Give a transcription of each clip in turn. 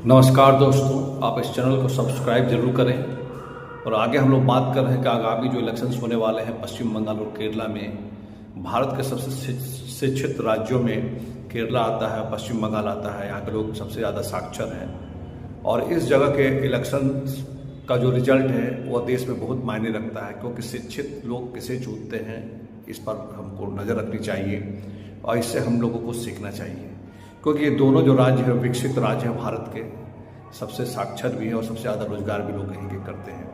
नमस्कार दोस्तों, आप इस चैनल को सब्सक्राइब जरूर करें। और आगे हम लोग बात कर रहे हैं कि आगामी जो इलेक्शंस होने वाले हैं पश्चिम बंगाल और केरला में, भारत के सबसे शिक्षित राज्यों में केरला आता है, पश्चिम बंगाल आता है। यहाँ के लोग सबसे ज़्यादा साक्षर हैं और इस जगह के इलेक्शंस का जो रिजल्ट है वह देश में बहुत मायने रखता है, क्योंकि शिक्षित लोग किसे चुनते हैं इस पर हमको नज़र रखनी चाहिए और इससे हम लोगों को सीखना चाहिए, क्योंकि ये दोनों जो राज्य हैं विकसित राज्य हैं भारत के, सबसे साक्षर भी हैं और सबसे ज़्यादा रोजगार भी लोग यहीं के करते हैं।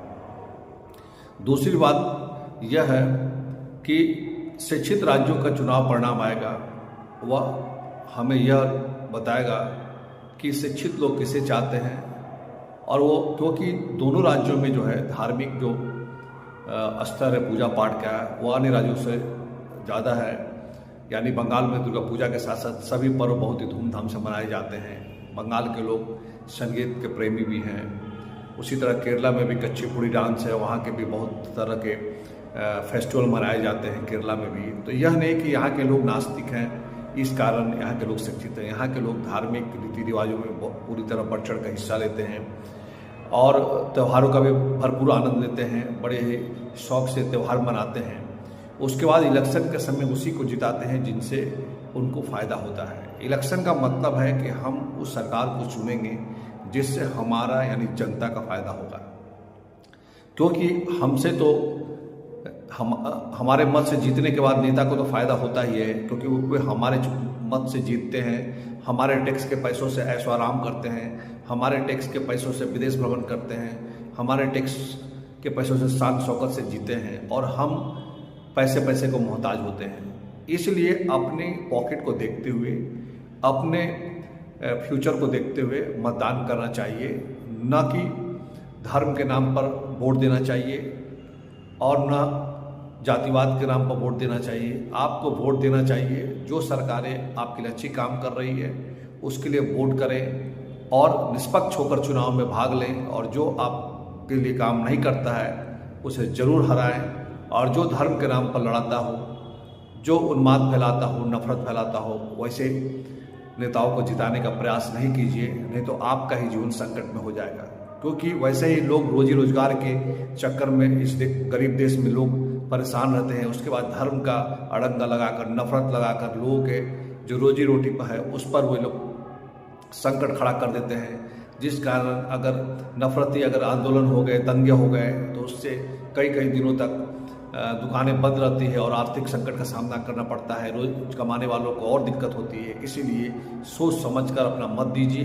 दूसरी बात यह है कि शिक्षित राज्यों का चुनाव परिणाम आएगा, वह हमें यह बताएगा कि शिक्षित लोग किसे चाहते हैं। और वो क्योंकि दोनों राज्यों में जो है धार्मिक जो स्तर है पूजा पाठ का, वो अन्य राज्यों से ज़्यादा है। यानी बंगाल में दुर्गा पूजा के साथ साथ सभी पर्व बहुत ही धूमधाम से मनाए जाते हैं। बंगाल के लोग संगीत के प्रेमी भी हैं। उसी तरह केरला में भी कुचिपुड़ी डांस है, वहाँ के भी बहुत तरह के फेस्टिवल मनाए जाते हैं केरला में भी। तो यह नहीं कि यहाँ के लोग नास्तिक हैं इस कारण यहाँ के लोग शिक्षित हैं। यहाँ के लोग धार्मिक रीति रिवाजों में पूरी तरह बढ़ चढ़ कर हिस्सा लेते हैं और त्योहारों का भी भरपूर आनंद लेते हैं, बड़े ही शौक से त्यौहार मनाते हैं। उसके बाद इलेक्शन के समय उसी को जिताते हैं जिनसे उनको फ़ायदा होता है। इलेक्शन का मतलब है कि हम उस सरकार को चुनेंगे जिससे हमारा यानी जनता का फ़ायदा होगा, क्योंकि हमसे तो हमारे मत से जीतने के बाद नेता को तो फ़ायदा होता ही है, क्योंकि वो हमारे मत से जीतते हैं, हमारे टैक्स के पैसों से ऐशो आराम करते हैं, हमारे टैक्स के पैसों से विदेश भ्रमण करते हैं, हमारे टैक्स के पैसों से शान शौकत से जीते हैं और हम पैसे को मोहताज होते हैं। इसलिए अपने पॉकेट को देखते हुए, अपने फ्यूचर को देखते हुए मतदान करना चाहिए, न कि धर्म के नाम पर वोट देना चाहिए और न जातिवाद के नाम पर वोट देना चाहिए। आपको वोट देना चाहिए जो सरकारें आपके लिए अच्छी काम कर रही है उसके लिए वोट करें और निष्पक्ष होकर चुनाव में भाग लें, और जो आपके लिए काम नहीं करता है उसे ज़रूर हराएं। और जो धर्म के नाम पर लड़ाता हो, जो उन्माद फैलाता हो, नफरत फैलाता हो, वैसे नेताओं को जिताने का प्रयास नहीं कीजिए, नहीं तो आपका ही जीवन संकट में हो जाएगा। क्योंकि वैसे ही लोग रोजी रोजगार के चक्कर में इस गरीब देश में लोग परेशान रहते हैं। उसके बाद धर्म का अड़ंगा लगाकर, नफरत लगाकर लोगों के जो रोजी रोटी पर है उस पर वो लोग संकट खड़ा कर देते हैं, जिस कारण अगर नफरती अगर आंदोलन हो गए, दंगे हो गए, तो उससे कई दिनों तक दुकानें बंद रहती है और आर्थिक संकट का सामना करना पड़ता है। रोज कमाने वालों को और दिक्कत होती है। इसीलिए सोच समझकर अपना मत दीजिए